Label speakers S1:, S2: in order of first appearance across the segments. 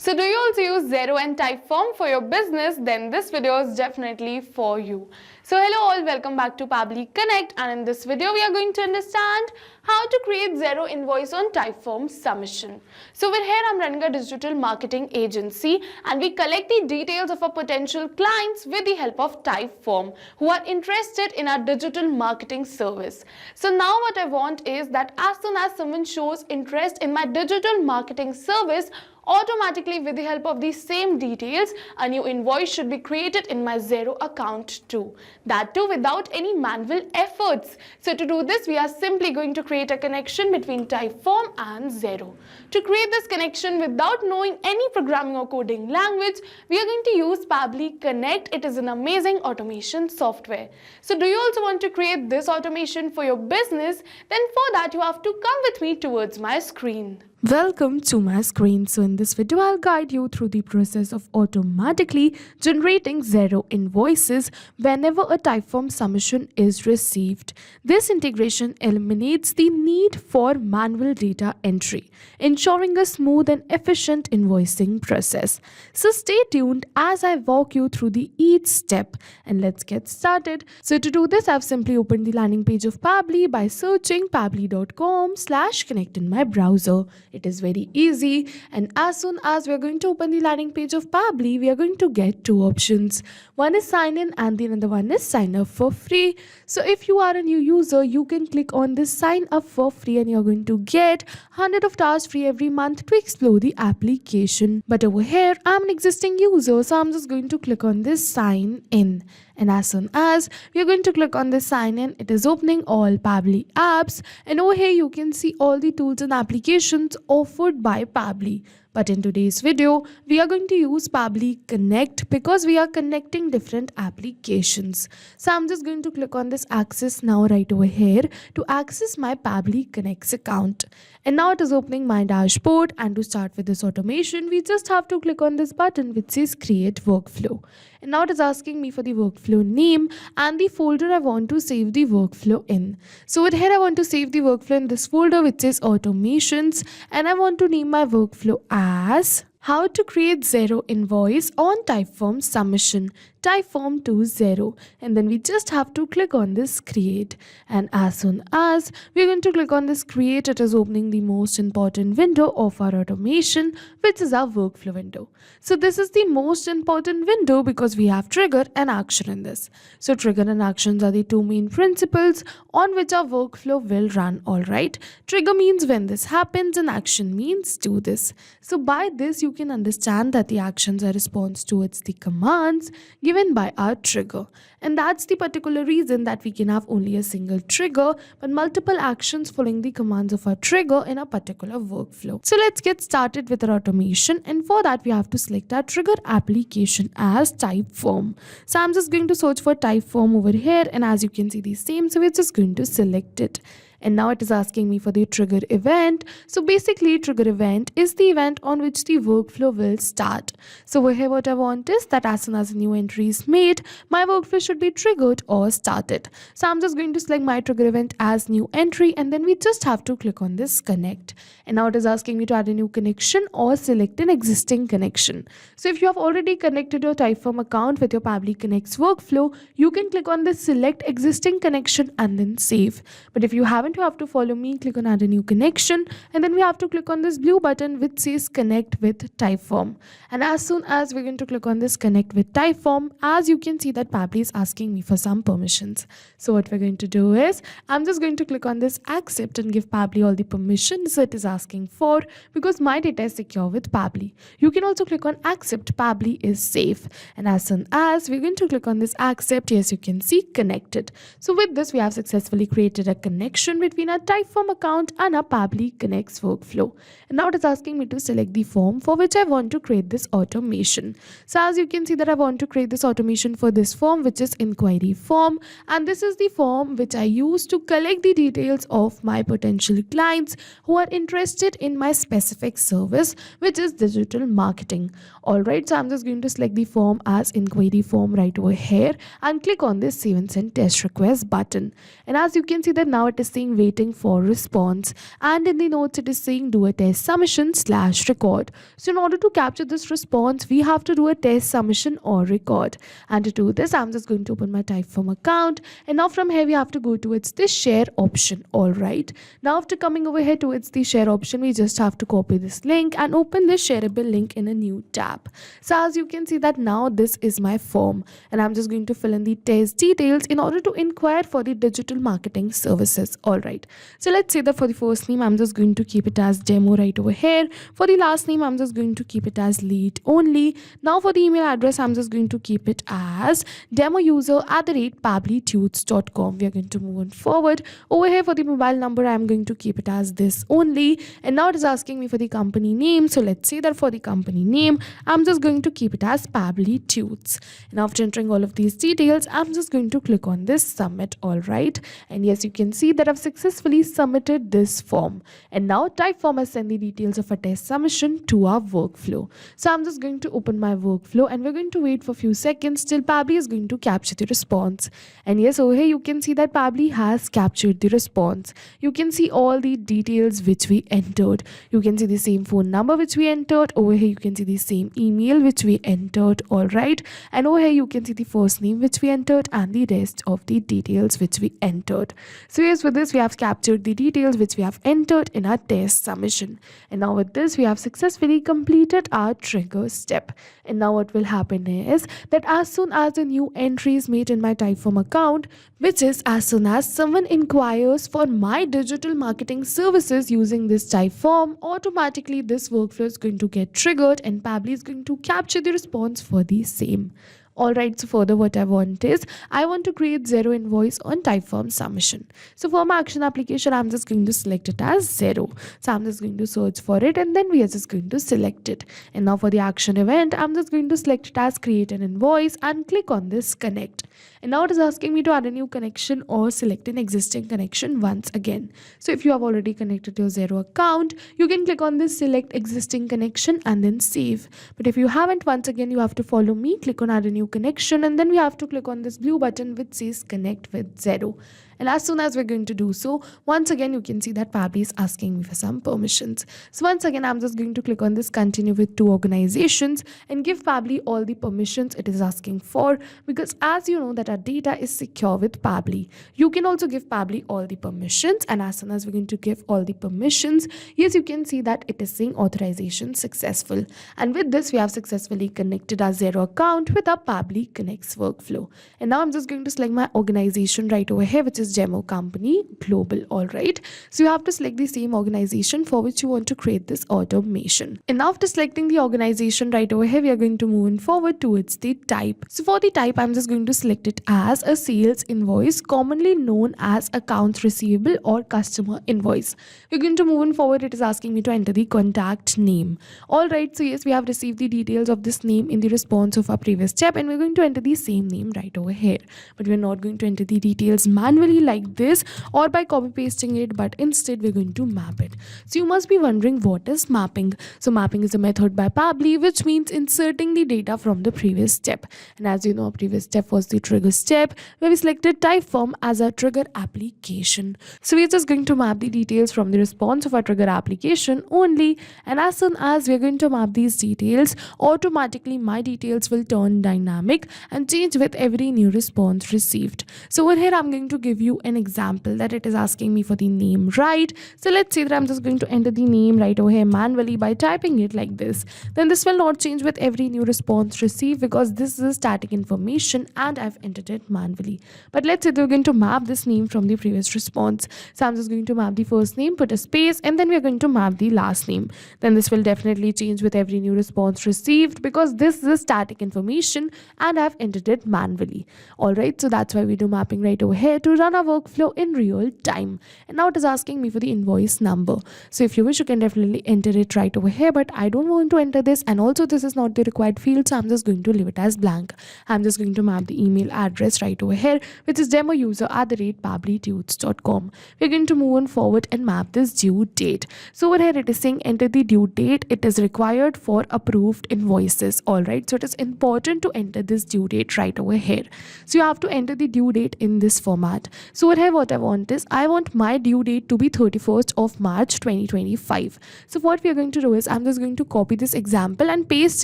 S1: So do you also use Xero and Typeform for your business? Then this video is definitely for you. So hello all, welcome back to Pabbly Connect, and in this video we are going to understand how to create Xero Invoice on Typeform submission. So over here I'm running a digital marketing agency and we collect the details of our potential clients with the help of Typeform who are interested in our digital marketing service. So now what I want is that as soon as someone shows interest in my digital marketing service, automatically with the help of these same details, a new invoice should be created in my Xero account too. That too without any manual efforts. So to do this, we are simply going to create a connection between Typeform and Xero. To create this connection without knowing any programming or coding language, we are going to use Pabbly Connect. It is an amazing automation software. So do you also want to create this automation for your business? Then for that, you have to come with me towards my screen.
S2: Welcome to my screen. So in this video, I'll guide you through the process of automatically generating Xero invoices whenever a Typeform submission is received. This integration eliminates the need for manual data entry, ensuring a smooth and efficient invoicing process. So stay tuned as I walk you through each step, and let's get started. So to do this, I've simply opened the landing page of Pabbly by searching pabbly.com/connect in my browser. It is very easy, and as soon as we are going to open the landing page of Pabbly, we are going to get two options. One is sign in and the other one is sign up for free. So if you are a new user, you can click on this sign up for free and you're going to get 100 of tasks free every month to explore the application. But over here, I'm an existing user, so I'm just going to click on this sign in. And as soon as we are going to click on this sign in, it is opening all Pabbly apps, and over here you can see all the tools and applications offered by Pabbly. But in today's video, we are going to use Pabbly Connect because we are connecting different applications. So I'm just going to click on this access now right over here to access my Pabbly Connect account. And now it is opening my dashboard, and to start with this automation, we just have to click on this button which says create workflow. And now it is asking me for the workflow name and the folder I want to save the workflow in. So over here I want to save the workflow in this folder which says automations, and I want to name my workflow as how to create Xero invoice on Typeform submission, Typeform to Xero, and then we just have to click on this create. And as soon as we're going to click on this create, it is opening the most important window of our automation, which is our workflow window. So this is the most important window because we have trigger and action in this. So trigger and actions are the two main principles on which our workflow will run. All right, trigger means when this happens and action means do this. So by this you can understand that the actions are response towards the commands given by our trigger, and that's the particular reason that we can have only a single trigger but multiple actions following the commands of our trigger in a particular workflow. So let's get started with our automation, and for that we have to select our trigger application as Typeform. So I'm just going to search for Typeform over here, and as you can see the same, so we're just going to select it. And now it is asking me for the trigger event. So basically trigger event is the event on which the workflow will start. So over here what I want is that as soon as a new entry is made, my workflow should be triggered or started. So I'm just going to select my trigger event as new entry, and then we just have to click on this connect. And now it is asking me to add a new connection or select an existing connection. So if you have already connected your Typeform account with your Pabbly Connect's workflow, you can click on this select existing connection and then save. But if you haven't, you have to follow me, click on add a new connection, and then we have to click on this blue button which says connect with Typeform. And as soon as we're going to click on this connect with Typeform, as you can see that Pabbly is asking me for some permissions. So what we're going to do is I'm just going to click on this accept and give Pabbly all the permissions it is asking for because my data is secure with Pabbly. You can also click on accept, Pabbly is safe. And as soon as we're going to click on this accept, yes, you can see connected. So with this we have successfully created a connection between our Typeform account and our Pabbly Connect's workflow. And now it is asking me to select the form for which I want to create this automation. So as you can see that I want to create this automation for this form which is inquiry form, and this is the form which I use to collect the details of my potential clients who are interested in my specific service which is digital marketing. Alright, so I'm just going to select the form as inquiry form right over here and click on this save and send test request button. And as you can see that now it is saying saying waiting for response, and in the notes it is saying do a test submission / record. So in order to capture this response, we have to do a test submission or record. And to do this, I'm just going to open my Typeform account, and now from here we have to go towards the share option. All right, now after coming over here towards the share option, we just have to copy this link and open this shareable link in a new tab. So as you can see that now this is my form, and I'm just going to fill in the test details in order to inquire for the digital marketing services. All right, so let's say that for the first name I'm just going to keep it as demo right over here. For the last name I'm just going to keep it as lead only. Now for the email address I'm just going to keep it as demoUser@pabblytudes.com. we are going to move on forward. Over here for the mobile number I'm going to keep it as this only, and now it is asking me for the company name. So let's say that for the company name I'm just going to keep it as Pabbly Tudes, and after entering all of these details I'm just going to click on this submit. All right, and yes, you can see that I've successfully submitted this form, and now Typeform has sent the details of a test submission to our workflow. So I'm just going to open my workflow, and we're going to wait for a few seconds till Pabbly is going to capture the response. And yes, over here you can see that Pabbly has captured the response. You can see all the details which we entered. You can see the same phone number which we entered. Over here you can see the same email which we entered. All right, and over here you can see the first name which we entered and the rest of the details which we entered. So yes, with this we have captured the details which we have entered in our test submission, and now with this we have successfully completed our trigger step. And now what will happen is that as soon as a new entry is made in my Typeform account, which is as soon as someone inquires for my digital marketing services using this Typeform, automatically this workflow is going to get triggered and Pabbly is going to capture the response for the same. Alright, so further what I want is, I want to create Xero Invoice on Typeform submission. So for my action application, I'm just going to select it as Xero. So I'm just going to search for it, and then we are just going to select it. And now for the action event, I'm just going to select it as create an invoice and click on this connect. And now it is asking me to add a new connection or select an existing connection once again. So if you have already connected your Xero account, you can click on this select existing connection and then save. But if you haven't, once again you have to follow me, click on add a new connection, and then we have to click on this blue button which says connect with Xero. And as soon as we're going to do so, once again you can see that Pabbly is asking me for some permissions. So once again I'm just going to click on this continue with two organizations and give Pabbly all the permissions it is asking for, because as you know that our data is secure with Pabbly. You can also give Pabbly all the permissions, and as soon as we're going to give all the permissions, yes, you can see that it is saying authorization successful. And with this we have successfully connected our Xero account with our Pabbly Connects workflow. And now I'm just going to select my organization right over here, which is demo company global. All right, so you have to select the same organization for which you want to create this automation. And now after selecting the organization right over here, we are going to move forward towards the type. So for the type, I'm just going to select it as a sales invoice, commonly known as accounts receivable or customer invoice. We're going to move forward. It is asking me to enter the contact name. All right, so yes, we have received the details of this name in the response of our previous step, and we're going to enter the same name right over here. But we're not going to enter the details manually like this or by copy pasting it, but instead we're going to map it. So you must be wondering, what is mapping? So mapping is a method by Pabbly which means inserting the data from the previous step. And as you know, our previous step was the trigger step, where we selected Typeform as our trigger application. So we're just going to map the details from the response of our trigger application only, and as soon as we're going to map these details, automatically my details will turn dynamic and change with every new response received. So over here I'm going to give you an example that it is asking me for the name, right? So let's say that I'm just going to enter the name right over here manually by typing it like this. Then this will not change with every new response received because this is static information and I've entered it manually. But let's say we're going to map this name from the previous response. So I'm just going to map the first name, put a space, and then we're going to map the last name. Then this will definitely change with every new response received because this is static information and I've entered it manually. Alright, so that's why we do mapping right over here to run our workflow in real time. And now it is asking me for the invoice number. So if you wish, you can definitely enter it right over here, but I don't want to enter this, and also this is not the required field, so I'm just going to leave it as blank. I'm just going to map the email address right over here, which is demoUser@pabblytudes.com. We're going to move on forward and map this due date. So over here it is saying enter the due date. It is required for approved invoices. Alright, so it is important to enter this due date right over here. So you have to enter the due date in this format. So here what I want is, I want my due date to be 31st of March 2025. So what we are going to do is, I'm just going to copy this example and paste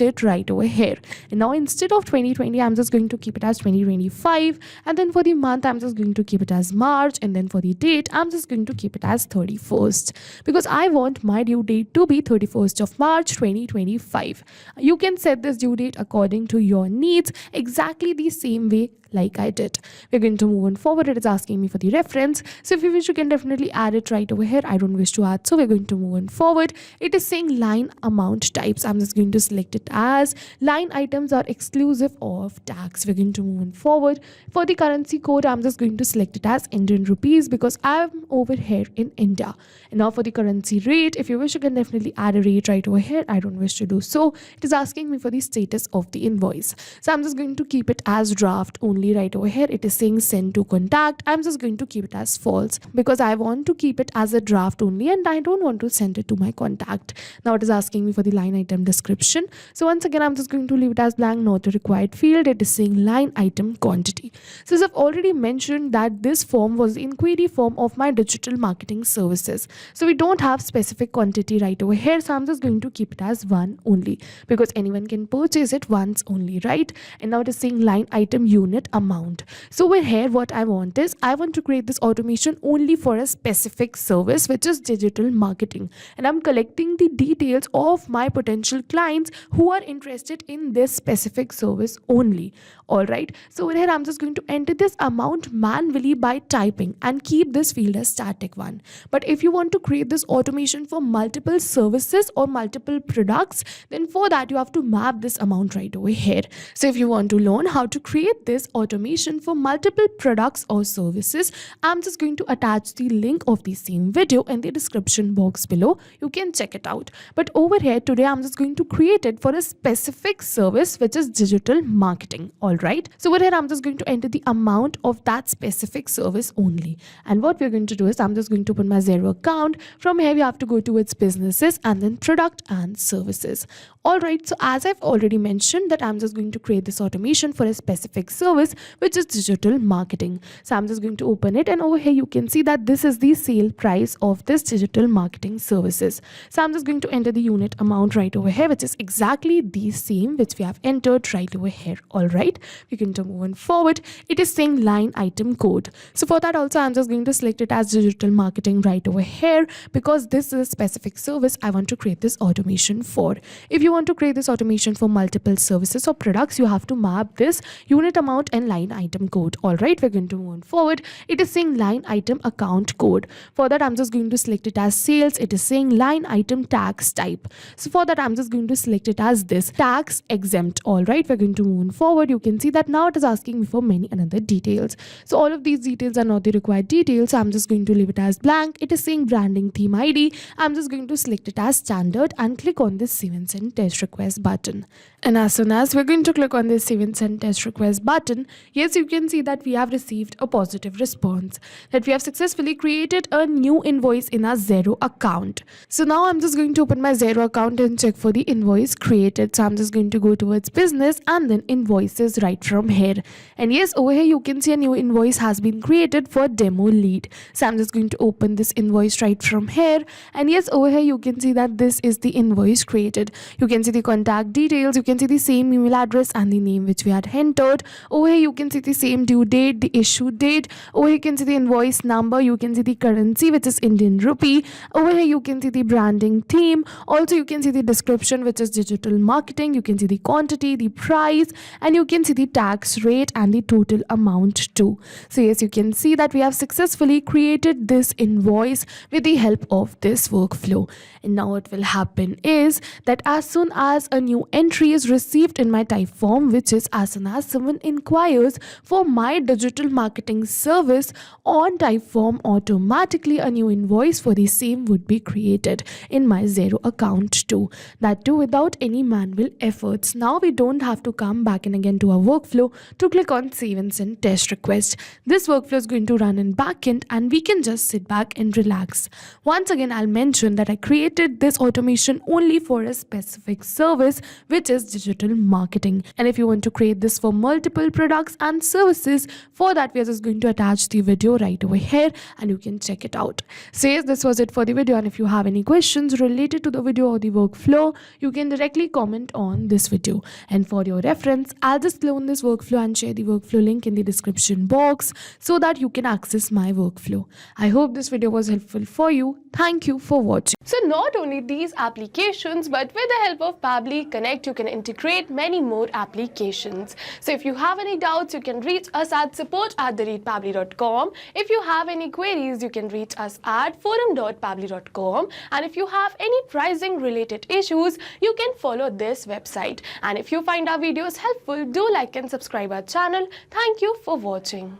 S2: it right over here. And now instead of 2020, I'm just going to keep it as 2025, and then for the month I'm just going to keep it as March, and then for the date I'm just going to keep it as 31st, because I want my due date to be 31st of March 2025. You can set this due date according to your needs, exactly the same way like I did. We're going to move on forward. It is asking me for the reference, so if you wish you can definitely add it right over here. I don't wish to add, so we're going to move on forward. It is saying line amount types. I'm just going to select it as line items are exclusive of tax. We're going to move on forward. For the currency code, I'm just going to select it as Indian rupees, because I'm over here in India. And now for the currency rate, if you wish you can definitely add a rate right over here. I don't wish to do so. It is asking me for the status of the invoice, so I'm just going to keep it as draft only. Right over here it is saying send to contact. I'm just going to keep it as false, because I want to keep it as a draft only and I don't want to send it to my contact. Now it is asking me for the line item description, so once again I'm just going to leave it as blank, not a required field. It is saying line item quantity. So as I've already mentioned that this form was the inquiry form of my digital marketing services, so we don't have specific quantity right over here, so I'm just going to keep it as one only, because anyone can purchase it once only, right? And now it is saying line item unit amount. So over here what I want is, I want to create this automation only for a specific service, which is digital marketing, and I'm collecting the details of my potential clients who are interested in this specific service only. All right, so over here I'm just going to enter this amount manually by typing and keep this field as static one. But if you want to create this automation for multiple services or multiple products, then for that you have to map this amount right over here. So if you want to learn how to create this automation for multiple products or services, I'm just going to attach the link of the same video in the description box below. You can check it out. But over here today I'm just going to create it for a specific service, which is digital marketing. All right, so over here I'm just going to enter the amount of that specific service only, and what we're going to do is, I'm just going to open my Xero account. From here you have to go towards businesses and then product and services. All right, so as I've already mentioned that I'm just going to create this automation for a specific service, which is digital marketing. So I'm just going to open it, and over here you can see that this is the sale price of this digital marketing services. So I'm just going to enter the unit amount right over here, which is exactly the same which we have entered right over here. All right, we can move on forward. It is saying line item code. So for that also I'm just going to select it as digital marketing right over here, because this is a specific service I want to create this automation for. If you want to create this automation for multiple services or products, you have to map this unit amount and line item code. All right, we're going to move on forward. It is saying line item account code. For that I'm just going to select it as sales. It is saying line item tax type. So for that I'm just going to select it as this tax exempt. All right, we're going to move on forward. You can see that now it is asking me for many another details. So all of these details are not the required details, so I'm just going to leave it as blank. It is saying branding theme ID. I'm just going to select it as standard and click on this save and send test request button. And as soon as we're going to click on this save and send test request button, yes, you can see that we have received a positive response, that we have successfully created a new invoice in our Xero account. So now I'm just going to open my Xero account and check for the invoice created. So I'm just going to go towards business and then invoices right from here. And yes, over here you can see a new invoice has been created for demo lead. So I'm just going to open this invoice right from here. And yes, over here you can see that this is the invoice created. You can see the contact details. You can see the same email address and the name which we had entered. Over here you can see the same due date, the issue date. Over here you can see the invoice number. You can see the currency, which is Indian rupee. Over here you can see the branding theme. Also you can see the description, which is digital marketing. You can see the quantity, the price, and you can see the tax rate and the total amount too. So yes, you can see that we have successfully created this invoice with the help of this workflow. And now what will happen is that as soon as a new entry is received in my Typeform, which is as soon as someone inquires for my digital marketing service on Typeform, automatically a new invoice for the same would be created in my Xero account too. That too without any manual efforts. Now we don't have to come back in again to our workflow to click on save and send test request. This workflow is going to run in backend and we can just sit back and relax. Once again, I'll mention that I created this automation only for a specific service, which is digital marketing. And if you want to create this for multiple products products and services. For that, we are just going to attach the video right over here and you can check it out. So yes, this was it for the video, and if you have any questions related to the video or the workflow, you can directly comment on this video. And for your reference, I'll just clone this workflow and share the workflow link in the description box so that you can access my workflow. I hope this video was helpful for you. Thank you for watching.
S1: So not only these applications, but with the help of Pabbly Connect, you can integrate many more applications. So if you have any doubts, you can reach us at support@pabbly.com. If you have any queries, you can reach us at forum.pabbly.com. And if you have any pricing related issues, you can follow this website. And if you find our videos helpful, do like and subscribe our channel. Thank you for watching.